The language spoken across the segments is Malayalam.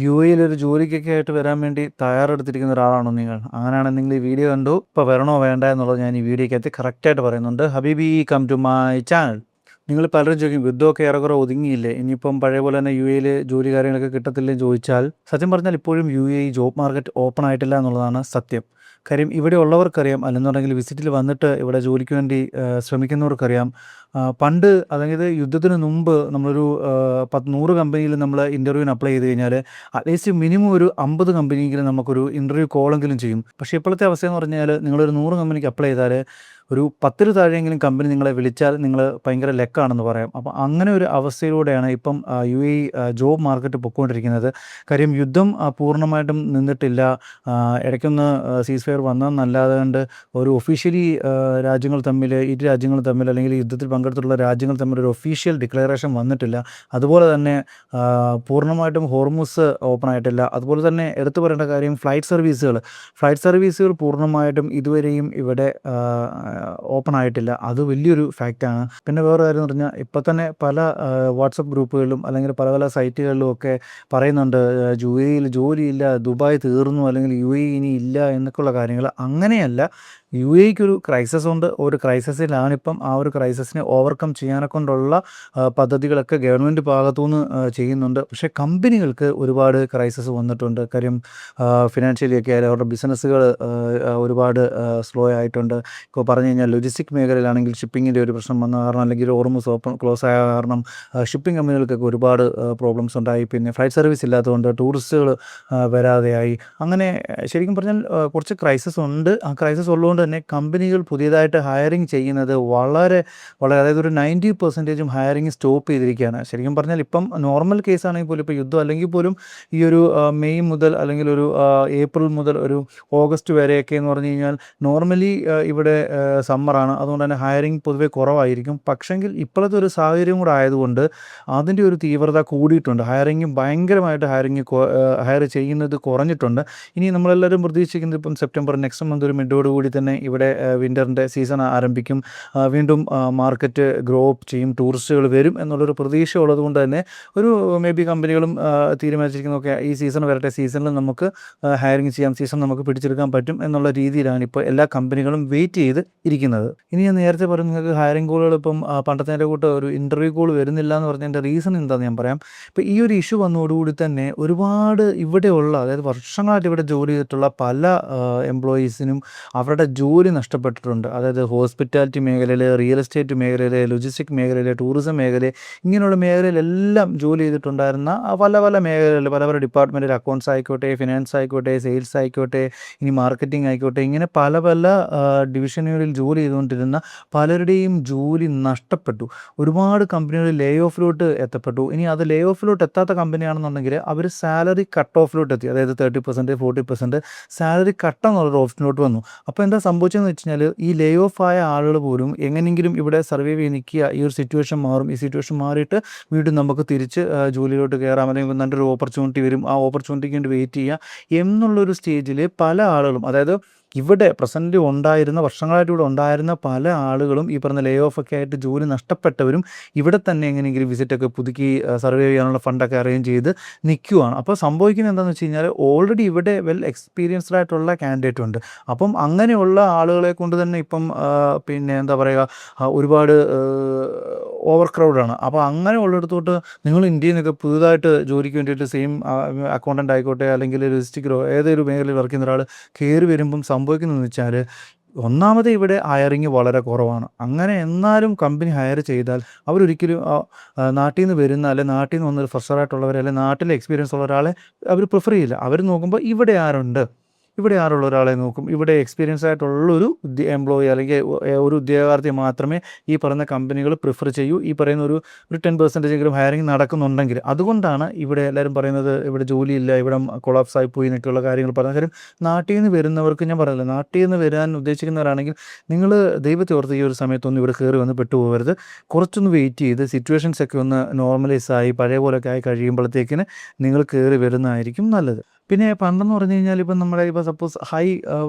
യുഎഇയിൽ ഒരു ജോലിക്കൊക്കെ ആയിട്ട് വരാൻ വേണ്ടി തയ്യാറെടുത്തിരിക്കുന്ന ഒരാളാണോ നിങ്ങൾ? അങ്ങനെയാണെങ്കിൽ നിങ്ങൾ ഈ വീഡിയോ കണ്ടു. ഇപ്പോൾ വരണോ വേണ്ട എന്നുള്ളത് ഞാൻ ഈ വീഡിയോയ്ക്കകത്ത് കറക്റ്റായിട്ട് പറയുന്നുണ്ട്. ഹബീബി കം ടു മൈ ചാനൽ. നിങ്ങൾ പലരും ചോദിക്കും യുദ്ധമൊക്കെ ഏറെക്കുറെ ഒതുങ്ങിയില്ലേ, ഇനിയിപ്പം പഴയ പോലെ തന്നെ യുഎഇയിൽ ജോലി കാര്യങ്ങളൊക്കെ കിട്ടത്തില്ലെന്ന് ചോദിച്ചാൽ, സത്യം പറഞ്ഞാൽ ഇപ്പോഴും യുഎഇ ജോബ് മാർക്കറ്റ് ഓപ്പൺ ആയിട്ടില്ല എന്നുള്ളതാണ് സത്യം. കാര്യം ഇവിടെ ഉള്ളവർക്കറിയാം, അല്ലെന്നുണ്ടെങ്കിൽ വിസിറ്റിൽ വന്നിട്ട് ഇവിടെ ജോലിക്ക് വേണ്ടി ശ്രമിക്കുന്നവർക്കറിയാം. പണ്ട്, അതായത് യുദ്ധത്തിന് മുമ്പ് നമ്മളൊരു 100 കമ്പനിയിൽ നമ്മൾ ഇൻ്റർവ്യൂവിന് അപ്ലൈ ചെയ്ത് കഴിഞ്ഞാൽ അറ്റ്ലീസ്റ്റ് മിനിമം ഒരു 50 കമ്പനിയെങ്കിലും നമുക്കൊരു ഇൻ്റർവ്യൂ കോളെങ്കിലും ചെയ്യും. പക്ഷേ ഇപ്പോഴത്തെ അവസ്ഥയെന്ന് പറഞ്ഞാൽ നിങ്ങളൊരു 100 കമ്പനിക്ക് അപ്ലൈ ചെയ്താൽ ഒരു 10 താഴെയെങ്കിലും കമ്പനി നിങ്ങളെ വിളിച്ചാൽ നിങ്ങൾ ഭയങ്കര ലക്കാണെന്ന് പറയാം. അപ്പോൾ അങ്ങനെ ഒരു അവസ്ഥയിലൂടെയാണ് ഇപ്പം യുഎഇ ജോബ് മാർക്കറ്റ് പൊയ്ക്കൊണ്ടിരിക്കുന്നത്. കാര്യം യുദ്ധം പൂർണ്ണമായിട്ടും നിന്നിട്ടില്ല. ഇടയ്ക്കൊന്ന് സീസ് ഫയർ വന്നതെന്നല്ലാതെ കണ്ട് ഒരു ഒഫീഷ്യലി രാജ്യങ്ങൾ തമ്മിൽ, ഇരു രാജ്യങ്ങൾ തമ്മിൽ അല്ലെങ്കിൽ യുദ്ധത്തിൽ പങ്കെടുത്തിട്ടുള്ള രാജ്യങ്ങൾ തമ്മിൽ ഒരു ഒഫീഷ്യൽ ഡിക്ലറേഷൻ വന്നിട്ടില്ല. അതുപോലെ തന്നെ പൂർണ്ണമായിട്ടും ഹോർമുസ് ഓപ്പൺ ആയിട്ടില്ല. അതുപോലെ തന്നെ എടുത്തു പറയേണ്ട കാര്യം ഫ്ലൈറ്റ് സർവീസുകൾ പൂർണ്ണമായിട്ടും ഇതുവരെയും ഇവിടെ ഓപ്പൺ ആയിട്ടില്ല. അത് വലിയൊരു ഫാക്റ്റാണ്. പിന്നെ വേറെ കാര്യം എന്ന് പറഞ്ഞാൽ, ഇപ്പോൾ തന്നെ പല വാട്സപ്പ് ഗ്രൂപ്പുകളിലും അല്ലെങ്കിൽ പല പല സൈറ്റുകളിലും ഒക്കെ പറയുന്നുണ്ട് യുഎഇയിൽ ജോലിയില്ല, ദുബായ് തീർന്നു, അല്ലെങ്കിൽ യുഎഇ ഇനി ഇല്ല എന്നൊക്കെയുള്ള കാര്യങ്ങൾ. അങ്ങനെയല്ല. യുഎഇക്കൊരു ക്രൈസിസ് ഉണ്ട്. ഒരു ക്രൈസിസിലാണിപ്പം. ആ ഒരു ക്രൈസിസിനെ ഓവർകം ചെയ്യാനെ കൊണ്ടുള്ള പദ്ധതികളൊക്കെ ഗവൺമെൻറ് ഭാഗത്തുനിന്ന് ചെയ്യുന്നുണ്ട്. പക്ഷേ കമ്പനികൾക്ക് ഒരുപാട് ക്രൈസിസ് വന്നിട്ടുണ്ട്. കാര്യം ഫിനാൻഷ്യലി ഒക്കെ ആയാലും അവരുടെ ബിസിനസ്സുകൾ ഒരുപാട് സ്ലോ ആയിട്ടുണ്ട്. ഇപ്പോൾ പറഞ്ഞു കഴിഞ്ഞാൽ ലോജിസ്റ്റിക് മേഖലയിലാണെങ്കിൽ ഷിപ്പിങ്ങിൻ്റെ ഒരു പ്രശ്നം വന്ന കാരണം, അല്ലെങ്കിൽ ഹോർമുസ് ക്ലോസ് ആയ കാരണം ഷിപ്പിംഗ് കമ്പനികൾക്കൊക്കെ ഒരുപാട് പ്രോബ്ലംസ് ഉണ്ടായി. പിന്നെ ഫ്ലൈറ്റ് സർവീസ് ഇല്ലാത്തതുകൊണ്ട് ടൂറിസ്റ്റുകൾ വരാതെയായി. അങ്ങനെ ശരിക്കും പറഞ്ഞാൽ കുറച്ച് ക്രൈസിസ് ഉണ്ട്. ആ ക്രൈസിസ് ഉള്ളതുകൊണ്ട് തന്നെ കമ്പനികൾ പുതിയതായിട്ട് ഹയറിങ് ചെയ്യുന്നത് വളരെ വളരെ, അതായത് ഒരു 90% ഹയറിങ് സ്റ്റോപ്പ് ചെയ്തിരിക്കുകയാണ്. ശരിക്കും പറഞ്ഞാൽ ഇപ്പം നോർമൽ കേസാണെങ്കിൽ പോലും, ഇപ്പോൾ യുദ്ധം അല്ലെങ്കിൽ പോലും ഈ ഒരു മെയ് മുതൽ അല്ലെങ്കിൽ ഒരു ഏപ്രിൽ മുതൽ ഒരു ഓഗസ്റ്റ് വരെയൊക്കെ എന്ന് പറഞ്ഞു കഴിഞ്ഞാൽ നോർമലി ഇവിടെ സമ്മറാണ്. അതുകൊണ്ട് തന്നെ ഹയറിങ് പൊതുവേ കുറവായിരിക്കും. പക്ഷെങ്കിൽ ഇപ്പോഴത്തെ ഒരു സാഹചര്യം കൂടെ ആയതുകൊണ്ട് അതിൻ്റെ ഒരു തീവ്രത കൂടിയിട്ടുണ്ട്. ഭയങ്കരമായിട്ട് ഹയർ ചെയ്യുന്നത് കുറഞ്ഞിട്ടുണ്ട്. ഇനി നമ്മളെല്ലാവരും പ്രതീക്ഷിക്കുന്നത് ഇപ്പം സെപ്റ്റംബർ നെക്സ്റ്റ് മന്ത് ഒരു മിഡോടുകൂടി തന്നെ ഇവിടെ വിൻ്ററിൻ്റെ സീസൺ ആരംഭിക്കും. വീണ്ടും മാർക്കറ്റ് ഗ്രോ അപ്പ് ചെയ്യും, ടൂറിസ്റ്റുകൾ വരും എന്നുള്ളൊരു പ്രതീക്ഷ ഉള്ളത് കൊണ്ട് തന്നെ ഒരു മേ ബി കമ്പനികളും തീരുമാനിച്ചിരിക്കുന്നതൊക്കെ ഈ സീസൺ വരട്ടെ, സീസണിൽ നമുക്ക് ഹയറിങ് ചെയ്യാം, സീസൺ നമുക്ക് പിടിച്ചെടുക്കാൻ പറ്റും എന്നുള്ള രീതിയിലാണ് ഇപ്പോൾ എല്ലാ കമ്പനികളും വെയിറ്റ് ചെയ്ത് ഇരിക്കുന്നത്. ഇനി ഞാൻ നേരത്തെ പറഞ്ഞു നിങ്ങൾക്ക് ഹയറിംഗ് കോളുകൾ ഇപ്പം പണ്ടത്തെ കൂട്ട് ഒരു ഇൻ്റർവ്യൂ കോൾ വരുന്നില്ല എന്ന് പറഞ്ഞതിൻ്റെ റീസൺ എന്താണെന്ന് ഞാൻ പറയാം. ഇപ്പോൾ ഈ ഒരു ഇഷ്യൂ വന്നതോടുകൂടി തന്നെ ഒരുപാട് ഇവിടെയുള്ള, അതായത് വർഷങ്ങളായിട്ട് ഇവിടെ ജോലി ചെയ്തിട്ടുള്ള പല എംപ്ലോയീസിനും അവരുടെ ജോലി നഷ്ടപ്പെട്ടിട്ടുണ്ട്. അതായത് ഹോസ്പിറ്റാലിറ്റി മേഖലയിൽ, റിയൽ എസ്റ്റേറ്റ് മേഖലയിൽ, ലോജിസ്റ്റിക് മേഖലയിൽ, ടൂറിസം മേഖല, ഇങ്ങനെയുള്ള മേഖലയിലെല്ലാം ജോലി ചെയ്തിട്ടുണ്ടായിരുന്ന പല പല മേഖലകളിൽ പല പല ഡിപ്പാർട്ട്മെൻറ്റിൽ, അക്കൗണ്ട്സ് ആയിക്കോട്ടെ, ഫിനാൻസ് ആയിക്കോട്ടെ, സെയിൽസ് ആയിക്കോട്ടെ, ഇനി മാർക്കറ്റിംഗ് ആയിക്കോട്ടെ, ഇങ്ങനെ പല പല ഡിവിഷനുകളിൽ ജോലി ചെയ്തുകൊണ്ടിരുന്ന പലരുടെയും ജോലി നഷ്ടപ്പെട്ടു. ഒരുപാട് കമ്പനികൾ ലേ ഓഫിലോട്ട് എത്തപ്പെട്ടു. ഇനി അത് ലേ ഓഫിലോട്ട് എത്താത്ത കമ്പനിയാണെന്നുണ്ടെങ്കിൽ അവർ സാലറി കട്ട് ഓഫിലോട്ട് എത്തി. അതായത് 30%, 40% സാലറി കട്ട് എന്നുള്ളൊരു ഓപ്ഷനിലോട്ട് വന്നു. അപ്പോൾ എന്താ സംഭവിച്ചതെന്ന് വെച്ച് കഴിഞ്ഞാൽ, ഈ ലേ ഓഫ് ആയ ആളുകൾ പോലും എങ്ങനെയെങ്കിലും ഇവിടെ സർവൈവ് ചെയ്ത് നിൽക്കുക. ഈ ഒരു സിറ്റുവേഷൻ മാറും, ഈ സിറ്റുവേഷൻ മാറിയിട്ട് വീണ്ടും നമുക്ക് തിരിച്ച് ജോലിയിലോട്ട് കയറാം, അല്ലെങ്കിൽ നല്ലൊരു ഓപ്പർച്യൂണിറ്റി വരും, ആ ഓപ്പർച്യൂണിറ്റിക്ക് വേണ്ടി വെയിറ്റ് ചെയ്യുക എന്നുള്ളൊരു സ്റ്റേജിൽ പല ആളുകളും, അതായത് ഇവിടെ പ്രസൻ്റ് ഉണ്ടായിരുന്ന, വർഷങ്ങളായിട്ട് ഇവിടെ ഉണ്ടായിരുന്ന പല ആളുകളും ഈ പറഞ്ഞ ലേ ഓഫ് ഒക്കെ ആയിട്ട് ജോലി നഷ്ടപ്പെട്ടവരും ഇവിടെ തന്നെ എങ്ങനെയെങ്കിലും വിസിറ്റൊക്കെ പുതുക്കി സർവൈവ് ചെയ്യാനുള്ള ഫണ്ടൊക്കെ അറേഞ്ച് ചെയ്ത് നിൽക്കുവാണ്. അപ്പോൾ സംഭവിക്കുന്നത് എന്താണെന്ന് വെച്ച് കഴിഞ്ഞാൽ, ഓൾറെഡി ഇവിടെ വെൽ എക്സ്പീരിയൻസ്ഡ് ആയിട്ടുള്ള കാൻഡിഡേറ്റ് ഉണ്ട്. അപ്പം അങ്ങനെയുള്ള ആളുകളെ കൊണ്ട് തന്നെ ഇപ്പം പിന്നെ എന്താ പറയുക, ഒരുപാട് ഓവർ ക്രൗഡാണ്. അപ്പോൾ അങ്ങനെ ഉള്ളിടത്തോട്ട് നിങ്ങൾ ഇന്ത്യയിൽ നിന്നൊക്കെ പുതുതായിട്ട് ജോലിക്ക് വേണ്ടിയിട്ട് സെയിം അക്കൗണ്ടൻ്റ് ആയിക്കോട്ടെ, അല്ലെങ്കിൽ ലോജിസ്റ്റിക്കലോ ഏതൊരു മേഖലയിൽ വർക്ക് ചെയ്യുന്ന ഒരാൾ കയറി വരുമ്പം സംഭവിക്കുന്നതെന്ന് വെച്ചാൽ, ഒന്നാമത് ഇവിടെ ഹയറിങ് വളരെ കുറവാണ്. അങ്ങനെ എന്നാലും കമ്പനി ഹയർ ചെയ്താൽ അവരൊരിക്കലും നാട്ടിൽ നിന്ന് വരുന്ന, അല്ലെങ്കിൽ നാട്ടിൽ നിന്ന് വന്നൊരു ഫ്രഷറായിട്ടുള്ളവരെ, അല്ലെങ്കിൽ നാട്ടിലെ എക്സ്പീരിയൻസ് ഉള്ള ഒരാളെ അവർ പ്രിഫർ ചെയ്യില്ല. അവർ നോക്കുമ്പോൾ ഇവിടെ ആരുള്ള ഒരാളെ നോക്കും. ഇവിടെ എക്സ്പീരിയൻസ് ആയിട്ടുള്ളൊരു എംപ്ലോയി അല്ലെങ്കിൽ ഒരു ഉദ്യോഗാർത്ഥിയെ മാത്രമേ ഈ പറയുന്ന കമ്പനികൾ പ്രിഫർ ചെയ്യൂ. ഈ പറയുന്ന ഒരു 10% ഹയറിങ് നടക്കുന്നുണ്ടെങ്കിൽ. അതുകൊണ്ടാണ് ഇവിടെ എല്ലാവരും പറയുന്നത് ഇവിടെ ജോലിയില്ല, ഇവിടെ കൊളാപ്സ് ആയി പോയി എന്നൊക്കെയുള്ള കാര്യങ്ങൾ പറയുന്നത്. കാര്യം നാട്ടിൽ നിന്ന് വരുന്നവർക്ക്, ഞാൻ പറഞ്ഞില്ല, നാട്ടിൽ നിന്ന് വരാൻ ഉദ്ദേശിക്കുന്നവരാണെങ്കിൽ നിങ്ങൾ ദൈവത്തെ ഓർത്ത് ഈ ഒരു സമയത്തൊന്നും ഇവിടെ കയറി വന്ന് പെട്ടുപോകരുത്. കുറച്ചൊന്ന് വെയിറ്റ് ചെയ്ത് സിറ്റുവേഷൻസൊക്കെ ഒന്ന് നോർമലൈസ് ആയി പഴയ പോലെയൊക്കെ ആയി കഴിയുമ്പോഴത്തേക്കിന് നിങ്ങൾ കയറി വരുന്നതായിരിക്കും നല്ലത്. പിന്നെ പണ്ടെന്ന് പറഞ്ഞു കഴിഞ്ഞാൽ ഇപ്പം നമ്മുടെ ഇപ്പോൾ സപ്പോസ്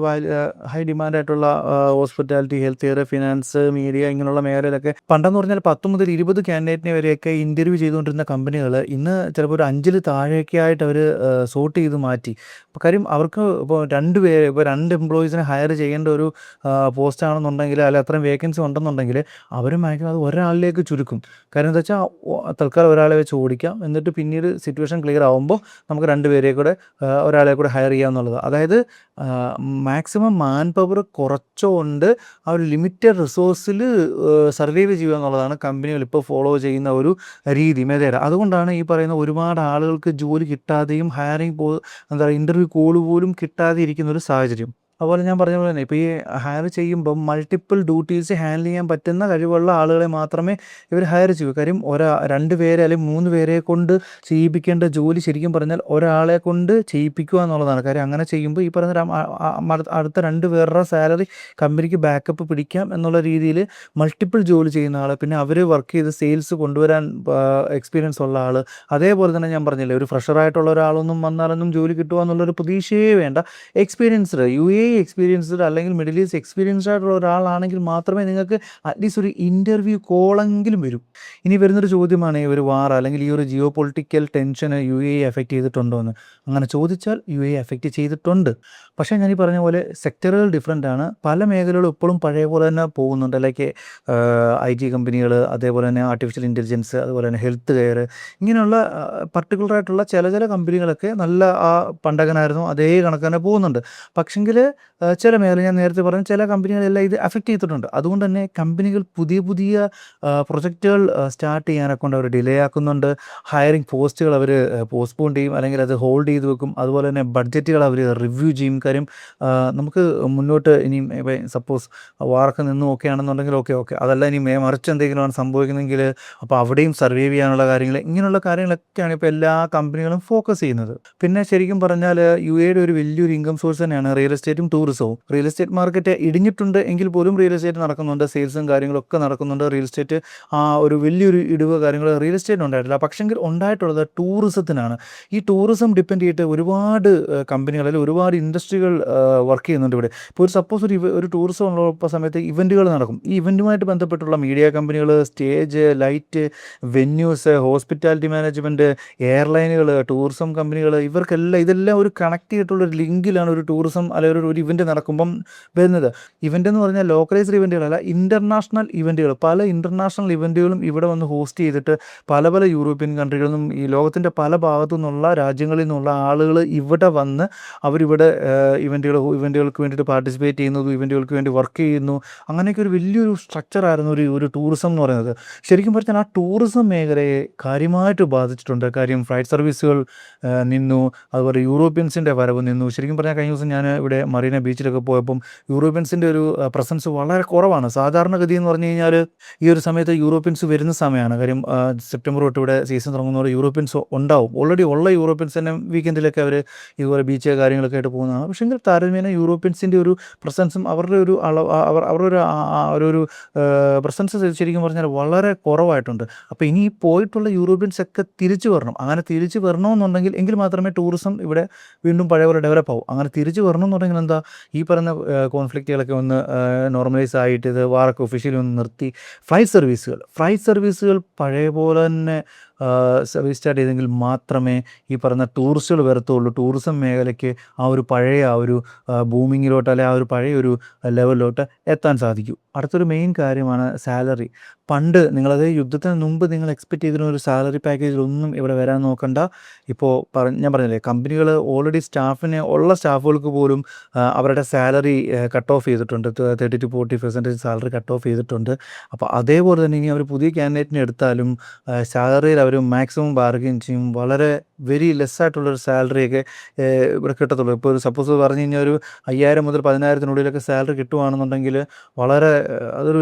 ഹൈ ഡിമാൻഡായിട്ടുള്ള hospitality, health care, finance, media ഇങ്ങനെയുള്ള മേഖലയിലൊക്കെ പണ്ടെന്ന് പറഞ്ഞാൽ 10 മുതൽ 20 കാൻഡിഡേറ്റിനെ വരെയൊക്കെ ഇൻ്റർവ്യൂ ചെയ്തുകൊണ്ടിരുന്ന കമ്പനികൾ ഇന്ന് ചിലപ്പോൾ ഒരു 5-ൽ താഴെയൊക്കെ ആയിട്ട് അവർ സോർട്ട് ചെയ്ത് മാറ്റി. അപ്പോൾ കാര്യം അവർക്ക് ഇപ്പോൾ 2 പേര്, ഇപ്പോൾ 2 എംപ്ലോയീസിനെ ഹയർ ചെയ്യേണ്ട ഒരു പോസ്റ്റാണെന്നുണ്ടെങ്കിൽ, അല്ലെങ്കിൽ അത്രയും വേക്കൻസി ഉണ്ടെന്നുണ്ടെങ്കിൽ അവർ മാക്സിമം അത് ഒരാളിലേക്ക് ചുരുക്കും. കാര്യം എന്താ വെച്ചാൽ തൽക്കാലം ഒരാളെ വെച്ച് ഓടിക്കാം, എന്നിട്ട് പിന്നീട് സിറ്റുവേഷൻ ക്ലിയർ ആകുമ്പോൾ നമുക്ക് 2 പേരെ കൂടെ ഒരാളെ കൂടെ ഹയർ ചെയ്യുക എന്നുള്ളത്. അതായത് മാക്സിമം മാൻ പവർ കുറച്ചുകൊണ്ട് ആ ഒരു ലിമിറ്റഡ് റിസോഴ്സിൽ സർവൈവ് ചെയ്യുക എന്നുള്ളതാണ് കമ്പനികൾ ഇപ്പോൾ ഫോളോ ചെയ്യുന്ന ഒരു രീതി, മെതേഡ്. അതുകൊണ്ടാണ് ഈ പറയുന്ന ഒരുപാട് ആളുകൾക്ക് ജോലി കിട്ടാതെയും എന്താ പറയുക, ഇൻ്റർവ്യൂ കോൾ പോലും കിട്ടാതെ ഇരിക്കുന്ന ഒരു സാഹചര്യം. അതുപോലെ ഞാൻ പറഞ്ഞ പോലെ തന്നെ ഇപ്പോൾ ഈ ഹയർ ചെയ്യുമ്പം മൾട്ടിപ്പിൾ ഡ്യൂട്ടീസ് ഹാൻഡിൽ ചെയ്യാൻ പറ്റുന്ന കഴിവുള്ള ആളുകളെ മാത്രമേ ഇവർ ഹയർ ചെയ്യൂ. കാര്യം 2 പേരെ അല്ലെങ്കിൽ 3 പേരെ കൊണ്ട് ചെയ്യിപ്പിക്കേണ്ട ജോലി ശരിക്കും പറഞ്ഞാൽ ഒരാളെ കൊണ്ട് ചെയ്യിപ്പിക്കുക എന്നുള്ളതാണ്. കാര്യം അങ്ങനെ ചെയ്യുമ്പോൾ ഈ പറയുന്ന അടുത്ത 2 പേരുടെ സാലറി കമ്പനിക്ക് ബാക്കപ്പ് പിടിക്കാം എന്നുള്ള രീതിയിൽ മൾട്ടിപ്പിൾ ജോലി ചെയ്യുന്ന ആൾ, പിന്നെ അവർ വർക്ക് ചെയ്ത് സെയിൽസ് കൊണ്ടുവരാൻ എക്സ്പീരിയൻസ് ഉള്ള ആൾ, അതേപോലെ തന്നെ ഞാൻ പറഞ്ഞില്ലേ ഒരു ഫ്രഷറായിട്ടുള്ള ഒരാളൊന്നും വന്നാലൊന്നും ജോലി കിട്ടുക എന്നുള്ളൊരു പ്രതീക്ഷയേ വേണ്ട. എക്സ്പീരിയൻസ്ഡ് എക്സ്പീരിയൻസ്ഡ് അല്ലെങ്കിൽ മിഡിൽ ഈസ്റ്റ് എക്സ്പീരിയൻസ്ഡ് ആയിട്ടുള്ള ഒരാളാണെങ്കിൽ മാത്രമേ നിങ്ങൾക്ക് അറ്റ്ലീസ്റ്റ് ഒരു ഇൻ്റർവ്യൂ കോളെങ്കിലും വരും. ഇനി വരുന്നൊരു ചോദ്യമാണ്, ഈ ഒരു വാർ അല്ലെങ്കിൽ ഈ ഒരു ജിയോ പൊളിറ്റിക്കൽ ടെൻഷന് എഫക്റ്റ് ചെയ്തിട്ടുണ്ടോ എന്ന്. അങ്ങനെ ചോദിച്ചാൽ എഫക്റ്റ് ചെയ്തിട്ടുണ്ട്. പക്ഷേ ഞാൻ ഈ പറഞ്ഞ പോലെ സെക്ടറുകൾ ഡിഫറെൻ്റ് ആണ്. പല മേഖലകളും ഇപ്പോഴും പഴയ പോലെ തന്നെ പോകുന്നുണ്ട്. ലൈക്ക് IT കമ്പനികൾ, അതേപോലെ തന്നെ ആർട്ടിഫിഷ്യൽ ഇൻ്റലിജൻസ്, അതുപോലെ തന്നെ ഹെൽത്ത് കെയർ, ഇങ്ങനെയുള്ള പർട്ടിക്കുലറായിട്ടുള്ള ചില കമ്പനികളൊക്കെ നല്ല പണ്ടകനായിരുന്നു അതേ കണക്ക് തന്നെ പോകുന്നുണ്ട്. പക്ഷെങ്കിൽ ചില മേഖല ഞാൻ നേരത്തെ പറഞ്ഞ ചില കമ്പനികളെല്ലാം ഇത് അഫക്റ്റ് ചെയ്തിട്ടുണ്ട്. അതുകൊണ്ട് തന്നെ കമ്പനികൾ പുതിയ പ്രൊജക്റ്റുകൾ സ്റ്റാർട്ട് ചെയ്യാനൊക്കെ കൊണ്ട് അവർ ഡിലേ ആക്കുന്നുണ്ട്. ഹയറിംഗ് പോസ്റ്റുകൾ അവർ പോസ്റ്റ്പോൺ ചെയ്യും, അല്ലെങ്കിൽ അത് ഹോൾഡ് ചെയ്ത് വെക്കും. അതുപോലെ തന്നെ ബഡ്ജറ്റുകൾ അവർ റിവ്യൂ ചെയ്യും. കാര്യം നമുക്ക് മുന്നോട്ട് ഇനിയും സപ്പോസ് വാറൊക്കെ നിന്ന് നോക്കുകയാണെന്നുണ്ടെങ്കിൽ ഓക്കെ അതല്ല ഇനി മറിച്ച് എന്തെങ്കിലുമാണ് സംഭവിക്കുന്നതെങ്കിൽ അപ്പോൾ അവിടെയും സർവൈവ് ചെയ്യാനുള്ള കാര്യങ്ങൾ, ഇങ്ങനെയുള്ള കാര്യങ്ങളൊക്കെയാണ് ഇപ്പോൾ എല്ലാ കമ്പനികളും ഫോക്കസ് ചെയ്യുന്നത്. പിന്നെ ശരിക്കും പറഞ്ഞാൽ UAEയുടെ ഒരു വലിയൊരു ഇൻകം സോഴ്സ് തന്നെയാണ് റിയൽ എസ്റ്റേറ്റും ടൂറിസവും. റിയൽ എസ്റ്റേറ്റ് മാർക്കറ്റ് ഇടിഞ്ഞിട്ടുണ്ട് എങ്കിൽ പോലും റിയൽ എസ്റ്റേറ്റ് നടക്കുന്നുണ്ട്, സെയിൽസും കാര്യങ്ങളൊക്കെ നടക്കുന്നുണ്ട്. റിയൽ എസ്റ്റേറ്റ് ഒരു വലിയൊരു ഇടിവ് കാര്യങ്ങൾ റിയൽ എസ്റ്റേറ്റ് ഉണ്ടായിട്ടില്ല. പക്ഷെങ്കിൽ ഉണ്ടായിട്ടുള്ളത് ടൂറിസത്തിനാണ്. ഈ ടൂറിസം ഡിപ്പെൻഡ് ചെയ്തിട്ട് ഒരുപാട് കമ്പനികൾ അല്ലെങ്കിൽ ഒരുപാട് ഇൻഡസ്ട്രികൾ വർക്ക് ചെയ്യുന്നുണ്ട് ഇവിടെ. ഇപ്പോൾ സപ്പോസ് ഒരു ടൂറിസം ഉള്ള സമയത്ത് ഇവൻറ്റുകൾ നടക്കും. ഈ ഇവൻറ്റുമായിട്ട് ബന്ധപ്പെട്ടുള്ള മീഡിയ കമ്പനികൾ, stage, light, venues, hospitality management, എയർലൈനുകൾ, ടൂറിസം കമ്പനികൾ, ഇവർക്കെല്ലാം ഇതെല്ലാം ഒരു കണക്ട് ചെയ്തിട്ടുള്ളൊരു ലിങ്കിലാണ് ഒരു ടൂറിസം അല്ലെങ്കിൽ ഒരു ഇവൻറ്റ് നടക്കുമ്പം വരുന്നത്. ഇവൻ്റ് എന്ന് പറഞ്ഞാൽ ലോക്കലൈസ്ഡ് ഇവൻറ്റുകളല്ല, ഇൻ്റർനാഷണൽ ഇവൻറ്റുകൾ. പല ഇൻ്റർനാഷണൽ ഇവൻറ്റുകളും ഇവിടെ വന്ന് ഹോസ്റ്റ് ചെയ്തിട്ട് പല യൂറോപ്യൻ കൺട്രികളിൽ നിന്നും ഈ ലോകത്തിൻ്റെ പല ഭാഗത്തു നിന്നുള്ള രാജ്യങ്ങളിൽ നിന്നുള്ള ആളുകൾ ഇവിടെ വന്ന് അവരിവിടെ ഇവൻറ്റുകൾക്ക് വേണ്ടിയിട്ട് പാർട്ടിസിപ്പേറ്റ് ചെയ്യുന്നതും ഇവൻറ്റുകൾക്ക് വേണ്ടി വർക്ക് ചെയ്യുന്നു. അങ്ങനെയൊക്കെ ഒരു വലിയൊരു സ്ട്രക്ചറായിരുന്നു ഒരു ടൂറിസം എന്ന് പറയുന്നത്. ശരിക്കും പറഞ്ഞാൽ ആ ടൂറിസം മേഖലയെ കാര്യമായിട്ട് ബാധിച്ചിട്ടുണ്ട്. കാര്യം ഫ്ലൈറ്റ് സർവീസുകൾ നിന്നു, അതുപോലെ യൂറോപ്യൻസിൻ്റെ വരവ് നിന്നു. ശരിക്കും പറഞ്ഞാൽ കഴിഞ്ഞ ദിവസം ഞാൻ ഇവിടെ മറീന ബീച്ചിലൊക്കെ പോയപ്പം യൂറോപ്യൻസിൻ്റെ ഒരു പ്രസൻസ് വളരെ കുറവാണ്. സാധാരണഗതി എന്ന് പറഞ്ഞു കഴിഞ്ഞാൽ ഈ ഒരു സമയത്ത് യൂറോപ്യൻസ് വരുന്ന സമയമാണ്. കാര്യം സെപ്റ്റംബർ തൊട്ട് ഇവിടെ സീസൺ തുടങ്ങുന്നതോടെ യൂറോപ്യൻസ് ഉണ്ടാവും. ഓൾറെഡി ഉള്ള യൂറോപ്യൻസ് തന്നെ വീക്കെൻഡിലൊക്കെ അവർ ഇതുപോലെ ബീച്ച് കാര്യങ്ങളൊക്കെ ആയിട്ട് പോകുന്നതാണ്. പക്ഷേ എങ്കിൽ താരതമ്യേന യൂറോപ്യൻസിൻ്റെ ഒരു പ്രസൻസും അവരുടെ ഒരു അവരുടെ ഒരു പ്രസൻസ് ശരിക്കും പറഞ്ഞാൽ വളരെ കുറവായിട്ടുണ്ട്. അപ്പോൾ ഇനി പോയിട്ടുള്ള യൂറോപ്യൻസ് ഒക്കെ തിരിച്ചു വരണം. അങ്ങനെ തിരിച്ചു വരണമെന്നുണ്ടെങ്കിൽ എങ്കിൽ മാത്രമേ ടൂറിസം ഇവിടെ വീണ്ടും പഴയ പോലെ ഡെവലപ്പ് ആവും. അങ്ങനെ തിരിച്ചു വരണമെന്നുണ്ടെങ്കിൽ എന്താ, ഈ പറയുന്ന കോൺഫ്ലിക്റ്റുകളൊക്കെ ഒന്ന് നോർമലൈസ് ആയിട്ട് ഇത് വാറൊക്കെ ഒഫീഷ്യലി ഒന്ന് നിർത്തി ഫ്ലൈറ്റ് സർവീസുകൾ പഴയ പോലെ തന്നെ റീസ്റ്റാർട്ട് ചെയ്തെങ്കിൽ മാത്രമേ ഈ പറയുന്ന ടൂറിസ്റ്റുകൾ വരത്തുള്ളൂ. ടൂറിസം മേഖലയ്ക്ക് ആ ഒരു പഴയ ബൂമിങ്ങിലോട്ട് അല്ലെങ്കിൽ ആ ഒരു പഴയ ഒരു ലെവലിലോട്ട് എത്താൻ സാധിക്കൂ. അടുത്തൊരു മെയിൻ കാര്യമാണ് സാലറി. പണ്ട് നിങ്ങളത് യുദ്ധത്തിന് മുമ്പ് നിങ്ങൾ എക്സ്പെക്റ്റ് ചെയ്തിരുന്ന ഒരു സാലറി പാക്കേജിലൊന്നും ഇവിടെ വരാൻ നോക്കണ്ട. ഇപ്പോൾ ഞാൻ പറഞ്ഞില്ലേ, കമ്പനികൾ ഓൾറെഡി സ്റ്റാഫുകൾക്ക് പോലും അവരുടെ സാലറി കട്ട് ഓഫ് ചെയ്തിട്ടുണ്ട്. 30-40% സാലറി കട്ട് ഓഫ് ചെയ്തിട്ടുണ്ട്. അപ്പോൾ അതേപോലെ തന്നെ ഇനി അവർ പുതിയ ക്യാൻഡിഡേറ്റിനെ എടുത്താലും സാലറിയിൽ അവർ മാക്സിമം ബാർഗെയിൻ ചെയ്യും. വളരെ വെരി ലെസ്സായിട്ടുള്ളൊരു സാലറിയൊക്കെ ഇവിടെ കിട്ടത്തുള്ളൂ. ഇപ്പോൾ ഒരു സപ്പോസ് പറഞ്ഞു കഴിഞ്ഞാൽ ഒരു 5,000 മുതൽ 10,000-നുള്ളിലൊക്കെ സാലറി കിട്ടുവാണെന്നുണ്ടെങ്കിൽ വളരെ അതൊരു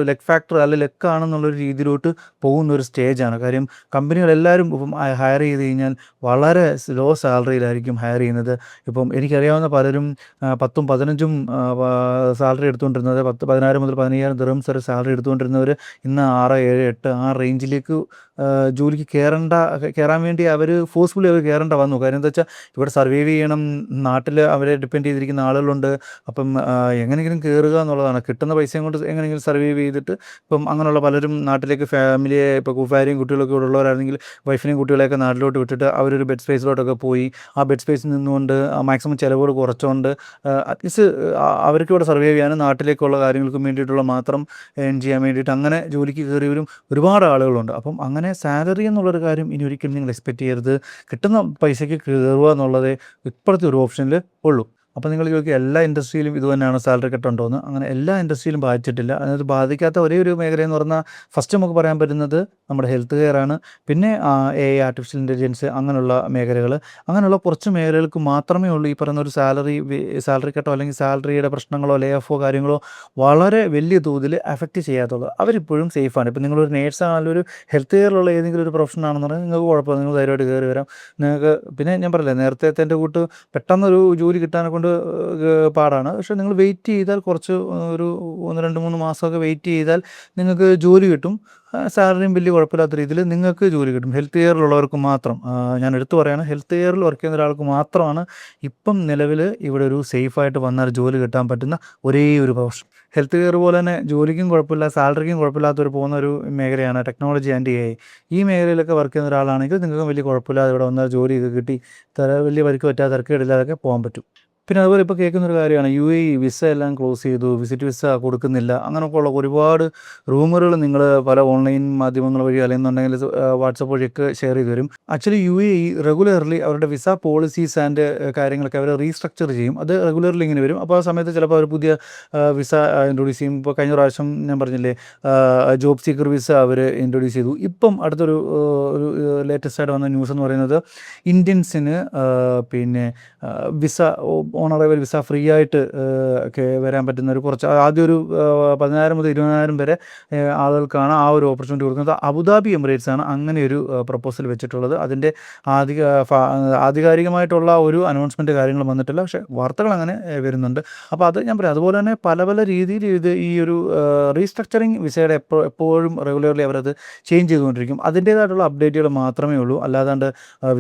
ലെക്ക് ഫാക്ടർ അല്ലെങ്കിൽ ലെക്കാണെന്നുള്ളൊരു രീതിയിലോട്ട് പോകുന്ന ഒരു സ്റ്റേജാണ്. കാര്യം കമ്പനികളെല്ലാവരും ഇപ്പം ഹയർ ചെയ്ത് കഴിഞ്ഞാൽ വളരെ ലോ സാലറിയിലായിരിക്കും ഹയർ ചെയ്യുന്നത്. ഇപ്പം എനിക്കറിയാവുന്ന പലരും 10ഉം 15ഉം സാലറി എടുത്തുകൊണ്ടിരുന്നത്, 10,000 മുതൽ 15,000 ദിർഹംസ് വരെ സാലറി എടുത്തുകൊണ്ടിരുന്നവർ ഇന്ന് 6, 7, 8 ആ റേഞ്ചിലേക്ക് ജോലിക്ക് കയറാൻ വേണ്ടി അവർ ഫോഴ്സ്ഫുള്ളി അവർ കയറേണ്ട വന്നു. കാര്യം എന്താ വെച്ചാൽ ഇവിടെ സർവൈവ് ചെയ്യണം, നാട്ടിൽ അവരെ ഡിപ്പെൻഡ് ചെയ്തിരിക്കുന്ന ആളുകളുണ്ട്. അപ്പം എങ്ങനെയെങ്കിലും കയറുക എന്നുള്ളതാണ്. കിട്ടുന്ന പൈസയും കൊണ്ട് എങ്ങനെയെങ്കിലും സർവൈവ് ചെയ്തിട്ട് ഇപ്പം അങ്ങനെയുള്ള പലരും നാട്ടിലേക്ക് ഫാമിലിയെ, ഇപ്പോൾ ഭാര്യയും കുട്ടികളൊക്കെ ഇവിടെ ഉള്ളവരാണെങ്കിൽ വൈഫിനെയും കുട്ടികളെയൊക്കെ നാട്ടിലോട്ട് വിട്ടിട്ട് അവരൊരു ബെഡ് സ്പേസിലോട്ടൊക്കെ പോയി ആ ബെഡ് സ്പേസിൽ നിന്നുകൊണ്ട് മാക്സിമം ചിലവുകൾ കുറച്ചുകൊണ്ട് അറ്റ്ലീസ്റ്റ് അവർക്ക് ഇവിടെ സർവൈവ് ചെയ്യാനും നാട്ടിലേക്കുള്ള കാര്യങ്ങൾക്കും വേണ്ടിയിട്ടുള്ള മാത്രം ഏൺ ചെയ്യാൻ വേണ്ടിയിട്ട് അങ്ങനെ ജോലിക്ക് കയറിയവരും ഒരുപാട് ആളുകളുണ്ട്. അപ്പം അങ്ങനെ സാലറി എന്നുള്ളൊരു കാര്യം ഇനി ഒരിക്കലും നിങ്ങൾ എക്സ്പെക്റ്റ് ചെയ്യരുത്. കിട്ടുന്ന പൈസയ്ക്ക് കയറുക എന്നുള്ളതേ ഇപ്പോഴത്തെ ഒരു ഓപ്ഷനിൽ ഉള്ളൂ. അപ്പോൾ നിങ്ങൾ ചോദിക്കുക എല്ലാ ഇൻഡസ്ട്രിയിലും ഇത് തന്നെയാണ് സാലറി കട്ട് ഉണ്ടോ എന്ന്. അങ്ങനെ എല്ലാ ഇൻഡസ്ട്രിയിലും ബാധിച്ചിട്ടില്ല. അതിനകത്ത് ബാധിക്കാത്ത ഒരേ ഒരു മേഖലയെന്ന് പറഞ്ഞാൽ ഫസ്റ്റ് നമുക്ക് പറയാൻ പറ്റുന്നത് നമ്മുടെ ഹെൽത്ത് കെയർ ആണ്. പിന്നെ AI, ആർട്ടിഫിഷ്യൽ ഇൻ്റലിജൻസ്, അങ്ങനെയുള്ള മേഖലകൾ. അങ്ങനെയുള്ള കുറച്ച് മേഖലകൾക്ക് മാത്രമേ ഉള്ളൂ ഈ പറയുന്ന ഒരു സാലറി കട്ടോ അല്ലെങ്കിൽ സാലറിയുടെ പ്രശ്നങ്ങളോ ലേ ഓഫോ കാര്യങ്ങളോ വളരെ വലിയ തോതിൽ എഫക്റ്റ് ചെയ്യാത്തുള്ളൂ. അവരിപ്പോഴും സേഫാണ്. ഇപ്പോൾ നിങ്ങളൊരു നേഴ്സാണെങ്കിലും ഒരു ഹെൽത്ത് കെയറിലുള്ള ഏതെങ്കിലും ഒരു പ്രൊഫഷൻ ആണെന്ന് പറഞ്ഞാൽ നിങ്ങൾക്ക് കുഴപ്പമില്ല, നിങ്ങൾ ധൈര്യമായിട്ട് കയറി വരാം. നിങ്ങൾക്ക് പിന്നെ ഞാൻ പറഞ്ഞില്ലേ നേരത്തെ എൻ്റെ കൂട്ട് പെട്ടെന്നൊരു ജോലി കിട്ടാനെ കൊണ്ട് പാടാണ്. പക്ഷേ നിങ്ങൾ വെയിറ്റ് ചെയ്താൽ കുറച്ച് ഒരു 1-2-3 മാസമൊക്കെ വെയിറ്റ് ചെയ്താൽ നിങ്ങൾക്ക് ജോലി കിട്ടും. സാലറിയും വലിയ കുഴപ്പമില്ലാത്ത രീതിയിൽ നിങ്ങൾക്ക് ജോലി കിട്ടും. ഹെൽത്ത് കെയറിലുള്ളവർക്ക് മാത്രം, ഞാൻ എടുത്തു പറയുകയാണ്, ഹെൽത്ത് കെയറിൽ വർക്ക് ചെയ്യുന്ന ഒരാൾക്ക് മാത്രമാണ് ഇപ്പം നിലവിൽ ഇവിടെ ഒരു സേഫായിട്ട് വന്നാൽ ജോലി കിട്ടാൻ പറ്റുന്ന ഒരേ ഒരു പ്രൊഫഷൻ. ഹെൽത്ത് കെയർ പോലെ തന്നെ ജോലിക്കും കുഴപ്പമില്ല, സാലറിക്കും കുഴപ്പമില്ലാത്തൊരു പോകുന്ന ഒരു മേഖലയാണ് ടെക്നോളജി ആൻഡ് AI. ഈ മേഖലയിലൊക്കെ വർക്ക് ചെയ്യുന്ന ഒരാളാണെങ്കിൽ നിങ്ങൾക്ക് വലിയ കുഴപ്പമില്ലാതെ ഇവിടെ വന്നാൽ ജോലിയൊക്കെ കിട്ടി വലിയ പരിക്ക് പറ്റാതെ തിരക്കേടില്ലാതൊക്കെ പോകാൻ പറ്റും. പിന്നെ അതുപോലെ ഇപ്പോൾ കേൾക്കുന്നൊരു കാര്യമാണ് UAE വിസ എല്ലാം ക്ലോസ് ചെയ്തു, വിസിറ്റ് വിസ കൊടുക്കുന്നില്ല, അങ്ങനെയൊക്കെ ഉള്ള ഒരുപാട് റൂമറുകൾ നിങ്ങൾ പല ഓൺലൈൻ മാധ്യമങ്ങൾ വഴി അല്ലെന്നുണ്ടെങ്കിൽ വാട്സപ്പ് വഴിയൊക്കെ ഷെയർ ചെയ്ത് വരും. ആക്ച്വലി UAE റെഗുലർലി അവരുടെ വിസ പോളിസീസ് ആൻഡ് കാര്യങ്ങളൊക്കെ അവർ റീസ്ട്രക്ചർ ചെയ്യും. അത് റെഗുലർലി ഇങ്ങനെ വരും. അപ്പോൾ ആ സമയത്ത് ചിലപ്പോൾ അവർ പുതിയ വിസ ഇൻട്രൊഡ്യൂസ് ചെയ്യും. ഇപ്പോൾ കഴിഞ്ഞ പ്രാവശ്യം ഞാൻ പറഞ്ഞില്ലേ ജോബ് സീക്കർ വിസ അവർ ഇൻട്രൊഡ്യൂസ് ചെയ്തു. ഇപ്പം അടുത്തൊരു ലേറ്റസ്റ്റ് ആയിട്ട് വന്ന ന്യൂസ് എന്ന് പറയുന്നത് ഇന്ത്യൻസിന് പിന്നെ വിസ ഓണറേബിൾ വിസ ഫ്രീ ആയിട്ട് ഒക്കെ വരാൻ പറ്റുന്ന ഒരു കുറച്ച് ആദ്യം ഒരു 10,000 മുതൽ 20,000 വരെ ആളുകൾക്കാണ് ആ ഒരു ഓപ്പർച്യൂണിറ്റി കൊടുക്കുന്നത്. അബുദാബി എമിറേറ്റ്സ് ആണ് അങ്ങനെ ഒരു പ്രപ്പോസൽ വെച്ചിട്ടുള്ളത്. അതിൻ്റെ ആധികാരികമായിട്ടുള്ള ഒരു അനൗൺസ്മെൻറ്റ് കാര്യങ്ങൾ വന്നിട്ടില്ല, പക്ഷേ വാർത്തകൾ അങ്ങനെ വരുന്നുണ്ട്. അപ്പോൾ അത് ഞാൻ പറയാം. അതുപോലെ തന്നെ പല പല രീതിയിൽ ഇത് ഈ ഒരു റീസ്ട്രക്ചറിങ് വിസയുടെ എപ്പോഴും റെഗുലർലി അവരത് ചേഞ്ച് ചെയ്തുകൊണ്ടിരിക്കും. അതിൻ്റേതായിട്ടുള്ള അപ്ഡേറ്റുകൾ മാത്രമേ ഉള്ളൂ. അല്ലാതാണ്ട്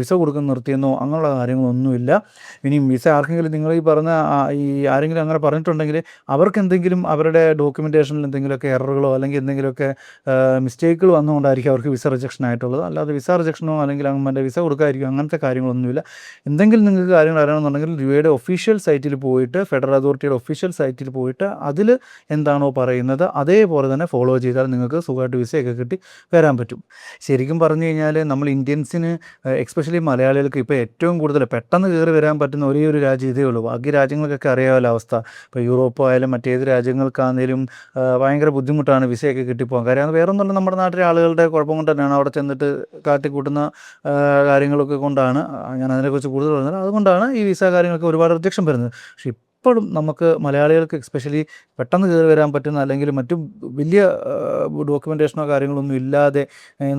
വിസ കൊടുക്കുന്ന നിർത്തിയെന്നോ അങ്ങനെയുള്ള കാര്യങ്ങളൊന്നുമില്ല. ഇനിയും വിസ ആർക്കെങ്കിലും നിങ്ങൾ ഈ പറഞ്ഞ ആരെങ്കിലും അങ്ങനെ പറഞ്ഞിട്ടുണ്ടെങ്കിൽ അവർക്ക് എന്തെങ്കിലും അവരുടെ ഡോക്യുമെൻറ്റേഷനിൽ എന്തെങ്കിലുമൊക്കെ എററുകളോ അല്ലെങ്കിൽ എന്തെങ്കിലുമൊക്കെ മിസ്റ്റേക്കുകൾ വന്നുകൊണ്ടായിരിക്കും അവർക്ക് വിസ റിജക്ഷൻ ആയിട്ടുള്ളത്. അല്ലാതെ വിസ റിജക്ഷനോ അല്ലെങ്കിൽ മറ്റേ വിസ കൊടുക്കാതിരിക്കും അങ്ങനത്തെ കാര്യങ്ങളൊന്നുമില്ല. എന്തെങ്കിലും നിങ്ങൾക്ക് കാര്യങ്ങൾ അറിയണമെന്നുണ്ടെങ്കിൽ യുഎയുടെ ഒഫീഷ്യൽ സൈറ്റിൽ പോയിട്ട്, ഫെഡറൽ അതോറിറ്റിയുടെ ഒഫീഷ്യൽ സൈറ്റിൽ പോയിട്ട് അതിൽ എന്താണോ പറയുന്നത് അതേപോലെ തന്നെ ഫോളോ ചെയ്താൽ നിങ്ങൾക്ക് സുഖമായിട്ട് വിസയൊക്കെ കിട്ടി വരാൻ പറ്റും. ശരിക്കും പറഞ്ഞു കഴിഞ്ഞാൽ നമ്മൾ ഇന്ത്യൻസിന് എക്സ്പെഷ്യലി മലയാളികൾക്ക് ഇപ്പോൾ ഏറ്റവും കൂടുതൽ പെട്ടെന്ന് കയറി വരാൻ പറ്റുന്ന ഒരേ ഒരു രാജ്യം ഇതേ ഉള്ളൂ. ബാക്കി രാജ്യങ്ങൾക്കൊക്കെ അറിയാമല്ലോ അവസ്ഥ. ഇപ്പോൾ യൂറോപ്പോ ആയാലും മറ്റേത് രാജ്യങ്ങൾക്കാണെങ്കിലും ഭയങ്കര ബുദ്ധിമുട്ടാണ് വിസയൊക്കെ കിട്ടിപ്പോകാൻ. കാര്യം അത് വേറെ ഒന്നുമല്ല, നമ്മുടെ നാട്ടിലെ ആളുകളുടെ കുഴപ്പം കൊണ്ട് തന്നെയാണ്. അവിടെ ചെന്നിട്ട് കാട്ടിക്കൂട്ടുന്ന കാര്യങ്ങളൊക്കെ കൊണ്ടാണ്. ഞാൻ അതിനെക്കുറിച്ച് കൂടുതൽ പറഞ്ഞത് അതുകൊണ്ടാണ് ഈ വിസ കാര്യങ്ങൾക്ക് ഒരുപാട് റിജക്ഷൻ വരുന്നത്. പക്ഷേ ഇപ്പോഴും നമുക്ക് മലയാളികൾക്ക് എക്സ്പെഷ്യലി പെട്ടെന്ന് കയറി വരാൻ പറ്റുന്ന അല്ലെങ്കിൽ മറ്റു വലിയ ഡോക്യുമെൻറ്റേഷനോ കാര്യങ്ങളൊന്നും ഇല്ലാതെ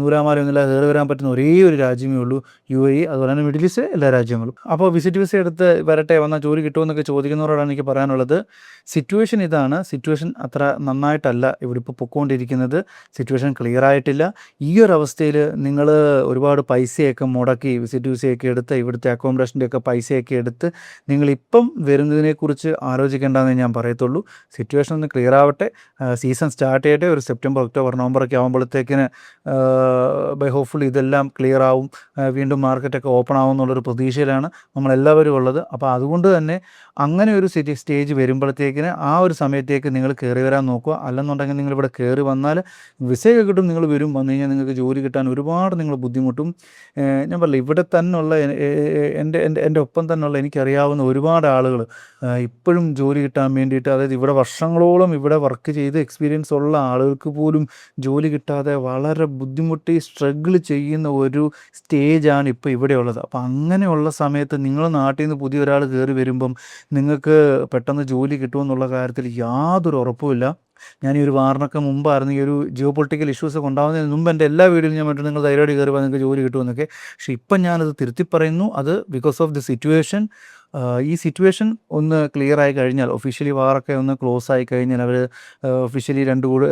നൂലാമാലയൊന്നും ഇല്ലാതെ കയറി വരാൻ പറ്റുന്ന ഒരേ ഒരു രാജ്യമേ ഉള്ളൂ UAE. അതുപോലെ തന്നെ മിഡിൽ ഈസ്റ്റ് എല്ലാ രാജ്യങ്ങളും. അപ്പോൾ വിസിറ്റ് വിസ എടുത്ത് വരട്ടെ, വന്നാൽ ജോലി കിട്ടുമെന്നൊക്കെ ചോദിക്കുന്നവരോടാണ് എനിക്ക് പറയാനുള്ളത്. സിറ്റുവേഷൻ ഇതാണ്. സിറ്റുവേഷൻ അത്ര നന്നായിട്ടല്ല ഇവിടെ ഇപ്പോൾ പൊയ്ക്കൊണ്ടിരിക്കുന്നത്. സിറ്റുവേഷൻ ക്ലിയർ ആയിട്ടില്ല. ഈ ഒരു അവസ്ഥയിൽ നിങ്ങൾ ഒരുപാട് പൈസയൊക്കെ മുടക്കി വിസിറ്റ് വിസയൊക്കെ എടുത്ത് ഇവിടുത്തെ അക്കോമഡേഷൻ്റെയൊക്കെ പൈസയൊക്കെ എടുത്ത് നിങ്ങളിപ്പം വരുന്നതിനെക്കുറിച്ച് ആലോചിക്കേണ്ടതെന്ന് ഞാൻ പറയത്തുള്ളൂ. സിറ്റുവേഷൻ ഒന്ന് ക്ലിയർ ആവട്ടെ, സീസൺ സ്റ്റാർട്ട് ചെയ്യട്ടെ. ഒരു സെപ്റ്റംബർ, ഒക്ടോബർ, നവംബർ ഒക്കെ ആകുമ്പോഴത്തേക്കിന് ബൈ ഹോപ്പ്ഫുള്ളി ഇതെല്ലാം ക്ലിയർ ആവും, വീണ്ടും മാർക്കറ്റൊക്കെ ഓപ്പൺ ആവും എന്നുള്ളൊരു പ്രതീക്ഷയിലാണ് നമ്മളെല്ലാവരും ഉള്ളത്. അപ്പോൾ അതുകൊണ്ട് തന്നെ അങ്ങനെ ഒരു സ്റ്റേജ് വരുമ്പോഴത്തേക്കിന് ആ ഒരു സമയത്തേക്ക് നിങ്ങൾ കയറി വരാൻ നോക്കുക. അല്ലെന്നുണ്ടെങ്കിൽ നിങ്ങളിവിടെ കയറി വന്നാൽ വിസയൊക്കെ കിട്ടും, നിങ്ങൾ വരും, വന്നു കഴിഞ്ഞാൽ നിങ്ങൾക്ക് ജോലി കിട്ടാൻ ഒരുപാട് നിങ്ങൾ ബുദ്ധിമുട്ടും. ഞാൻ പറയില്ല, ഇവിടെ തന്നെയുള്ള എൻ്റെ ഒപ്പം തന്നെയുള്ള എനിക്കറിയാവുന്ന ഒരുപാട് ആളുകൾ ഇപ്പോഴും ജോലി കിട്ടാൻ വേണ്ടിയിട്ട്, അതായത് ഇവിടെ വർഷങ്ങളോളം ഇവിടെ വർക്ക് ചെയ്ത് എക്സ്പീരിയൻസ് ഉള്ള ആളുകൾക്ക് പോലും ജോലി കിട്ടാതെ വളരെ ബുദ്ധിമുട്ടി സ്ട്രഗിൾ ചെയ്യുന്ന ഒരു സ്റ്റേജാണ് ഇപ്പോൾ ഇവിടെ ഉള്ളത്. അപ്പോൾ അങ്ങനെയുള്ള സമയത്ത് നിങ്ങൾ നാട്ടിൽ നിന്ന് പുതിയ ഒരാൾ കയറി വരുമ്പം നിങ്ങൾക്ക് പെട്ടെന്ന് ജോലി കിട്ടുമെന്നുള്ള കാര്യത്തിൽ യാതൊരു ഉറപ്പുമില്ല. ഞാൻ ഈ ഒരു വാറിനൊക്കെ മുമ്പായിരുന്നു ഈ ഒരു ജിയോ പൊളിറ്റിക്കൽ ഇഷ്യൂസൊക്കെ ഉണ്ടാകുന്നതിന് മുമ്പ് എൻ്റെ എല്ലാ വീഡിയോയിലും ഞാൻ പറഞ്ഞിട്ട് നിങ്ങൾ ധൈര്യമായിട്ട് കയറി വന്ന് നിങ്ങൾക്ക് ജോലി കിട്ടുമെന്നൊക്കെ. പക്ഷേ ഇപ്പം ഞാനത് തിരുത്തി പറയുന്നു. അത് ബിക്കോസ് ഓഫ് ദി സിറ്റുവേഷൻ. ഈ സിറ്റുവേഷൻ ഒന്ന് ക്ലിയർ ആയി കഴിഞ്ഞാൽ, ഒഫീഷ്യലി വാറൊക്കെ ഒന്ന് ക്ലോസ് ആയി കഴിഞ്ഞാൽ, അവർ ഒഫീഷ്യലി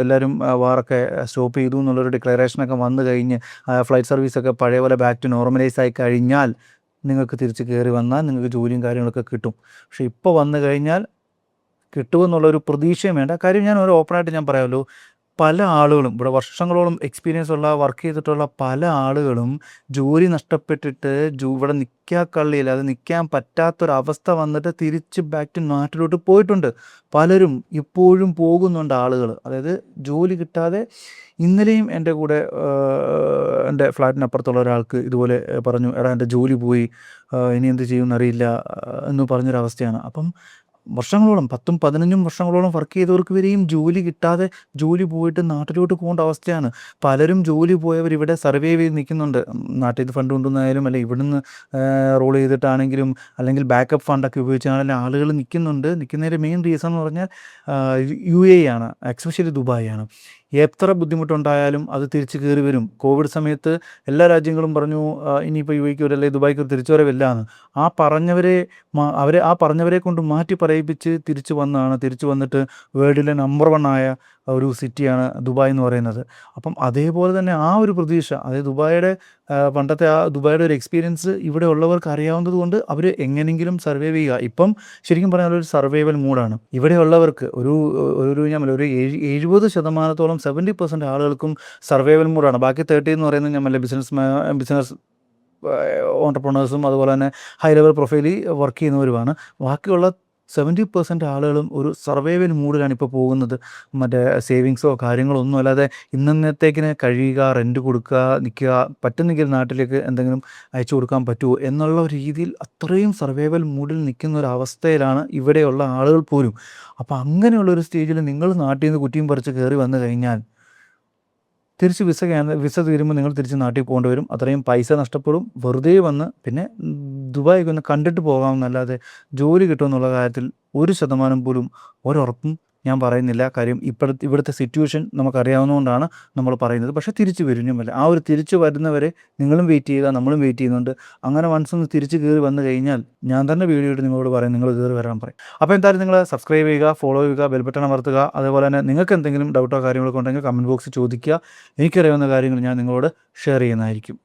എല്ലാവരും വാറൊക്കെ സ്റ്റോപ്പ് ചെയ്തു എന്നുള്ളൊരു ഡിക്ലറേഷനൊക്കെ വന്നു കഴിഞ്ഞ് ഫ്ലൈറ്റ് സർവീസൊക്കെ പഴയ പോലെ ബാക്ക് ടു നോർമലൈസ് ആയി കഴിഞ്ഞാൽ നിങ്ങൾക്ക് തിരിച്ച് കയറി വന്നാൽ നിങ്ങൾക്ക് ജോലിയും കാര്യങ്ങളൊക്കെ കിട്ടും. പക്ഷേ ഇപ്പോൾ വന്നു കഴിഞ്ഞാൽ കിട്ടുമെന്നുള്ളൊരു പ്രതീക്ഷയും വേണ്ട. കാര്യം ഞാൻ ഒരു ഓപ്പണായിട്ട് ഞാൻ പറയാമല്ലോ, പല ആളുകളും ഇവിടെ വർഷങ്ങളോളം എക്സ്പീരിയൻസ് ഉള്ള വർക്ക് ചെയ്തിട്ടുള്ള പല ആളുകളും ജോലി നഷ്ടപ്പെട്ടിട്ട് ഇവിടെ നിൽക്കാക്കള്ളിയിൽ അത് നിൽക്കാൻ പറ്റാത്തൊരവസ്ഥ വന്നിട്ട് തിരിച്ച് ബാക്ക് ടു നാട്ടിലോട്ട് പോയിട്ടുണ്ട്. പലരും ഇപ്പോഴും പോകുന്നുണ്ട് ആളുകൾ. അതായത് ജോലി കിട്ടാതെ ഇന്നലെയും എൻ്റെ കൂടെ എൻ്റെ ഫ്ലാറ്റിനപ്പുറത്തുള്ള ഒരാൾക്ക് ഇതുപോലെ പറഞ്ഞു, എടാ എൻ്റെ ജോലി പോയി, ഇനി എന്ത് ചെയ്യുമെന്നറിയില്ല എന്ന് പറഞ്ഞൊരവസ്ഥയാണ്. അപ്പം വർഷങ്ങളോളം 10-15 വർഷങ്ങളോളം വർക്ക് ചെയ്തവർക്ക് വരെയും ജോലി കിട്ടാതെ ജോലി പോയിട്ട് നാട്ടിലോട്ട് പോകേണ്ട അവസ്ഥയാണ്. പലരും ജോലി പോയവർ ഇവിടെ സർവൈവ് ചെയ്ത് നിൽക്കുന്നുണ്ട്. നാട്ടിൽ നിന്ന് ഫണ്ട് കൊണ്ടുവന്നായാലും അല്ലെ ഇവിടുന്ന് റോൾ ചെയ്തിട്ടാണെങ്കിലും അല്ലെങ്കിൽ ബാക്കപ്പ് ഫണ്ടൊക്കെ ഉപയോഗിച്ചാണെങ്കിലും ആളുകൾ നിൽക്കുന്നുണ്ട്. നിൽക്കുന്നതിൻ്റെ മെയിൻ റീസൺ എന്ന് പറഞ്ഞാൽ UAE ആണ്, എക്സ്പെഷ്യലി ദുബായ് ആണ്. എത്ര ബുദ്ധിമുട്ടുണ്ടായാലും അത് തിരിച്ച് കയറി വരും. കോവിഡ് സമയത്ത് എല്ലാ രാജ്യങ്ങളും പറഞ്ഞു ഇനിയിപ്പോൾ UAEക്ക് അല്ലെങ്കിൽ ദുബായ്ക്ക് തിരിച്ചു വരവില്ല എന്ന്. ആ പറഞ്ഞവരെ കൊണ്ട് മാറ്റി പറയിപ്പിച്ച് തിരിച്ചു വന്നതാണ്. തിരിച്ചു വന്നിട്ട് വേൾഡിലെ നമ്പർ 1 ആയ ഒരു സിറ്റിയാണ് ദുബായ് എന്ന് പറയുന്നത്. അപ്പം അതേപോലെ തന്നെ ആ ഒരു പ്രതീക്ഷ, അതായത് പണ്ടത്തെ ആ ദുബായുടെ ഒരു എക്സ്പീരിയൻസ് ഇവിടെ ഉള്ളവർക്ക് അറിയാവുന്നത് കൊണ്ട് അവർ എങ്ങനെയെങ്കിലും സർവൈവ് ചെയ്യുക. ഇപ്പം ശരിക്കും പറഞ്ഞാൽ ഒരു സർവൈവൽ മൂഡാണ് ഇവിടെ ഉള്ളവർക്ക്. ഞാൻ ഒരു 70% 70% ആളുകൾക്കും സർവൈവൽ മൂഡാണ്. ബാക്കി 30 എന്ന് പറയുന്നത് ഞാൻ ബിസിനസ് ഓൺടർപ്രണേഴ്സും അതുപോലെ തന്നെ ഹൈ ലെവൽ പ്രൊഫൈലിൽ വർക്ക് ചെയ്യുന്നവരുമാണ്. ബാക്കിയുള്ള 70% ആളുകളും ഒരു സർവൈവൽ മൂഡിലാണ് ഇപ്പോൾ പോകുന്നത്. മറ്റേ സേവിങ്സോ കാര്യങ്ങളോ ഒന്നും അല്ലാതെ ഇന്നത്തേക്കിന് കഴിയുക, റെൻറ്റ് കൊടുക്കുക, നിൽക്കുക, പറ്റുന്നെങ്കിൽ നാട്ടിലേക്ക് എന്തെങ്കിലും അയച്ചു കൊടുക്കാൻ പറ്റുമോ എന്നുള്ള ഒരു രീതിയിൽ അത്രയും സർവൈവൽ മൂഡിൽ നിൽക്കുന്ന ഒരു അവസ്ഥയിലാണ് ഇവിടെയുള്ള ആളുകൾ പോലും. അപ്പോൾ അങ്ങനെയുള്ളൊരു സ്റ്റേജിൽ നിങ്ങൾ നാട്ടിൽ നിന്ന് കുറ്റിയും പറിച്ച് കയറി വന്നു കഴിഞ്ഞാൽ തിരിച്ച് വിസ തീരുമ്പോൾ നിങ്ങൾ തിരിച്ച് നാട്ടിൽ പോകേണ്ടി വരും. അത്രയും പൈസ നഷ്ടപ്പെടും. വെറുതെ വന്ന് പിന്നെ ദുബായിക്ക് ഒന്ന് കണ്ടിട്ട് പോകാമെന്നല്ലാതെ ജോലി കിട്ടുമെന്നുള്ള കാര്യത്തിൽ 1% പോലും ഒരുറപ്പും ഞാൻ പറയുന്നില്ല. കാര്യം ഇവിടുത്തെ സിറ്റുവേഷൻ നമുക്കറിയാവുന്നതുകൊണ്ടാണ് നമ്മൾ പറയുന്നത്. പക്ഷേ തിരിച്ച് വരുന്നുമല്ല. ആ ഒരു തിരിച്ച് വരുന്നവരെ നിങ്ങളും വെയിറ്റ് ചെയ്യുക, നമ്മളും വെയിറ്റ് ചെയ്യുന്നുണ്ട്. അങ്ങനെ വൺസ് ഒന്ന് തിരിച്ച് കയറി വന്നു കഴിഞ്ഞാൽ ഞാൻ തന്നെ വീഡിയോ ഇട്ട് നിങ്ങളോട് പറയും, നിങ്ങൾ കയറി വരാൻ പറയും. അപ്പോൾ എന്തായാലും നിങ്ങൾ സബ്സ്ക്രൈബ് ചെയ്യുക, ഫോളോ ചെയ്യുക, ബെൽ ബട്ടൺ അമർത്തുക. അതേപോലെ തന്നെ നിങ്ങൾക്ക് എന്തെങ്കിലും ഡൗട്ടോ കാര്യങ്ങളൊക്കെ ഉണ്ടെങ്കിൽ കമൻറ്റ് ബോക്സിൽ ചോദിക്കുക. എനിക്കറിയാവുന്ന കാര്യങ്ങൾ ഞാൻ നിങ്ങളോട് ഷെയർ ചെയ്യുന്നതായിരിക്കും.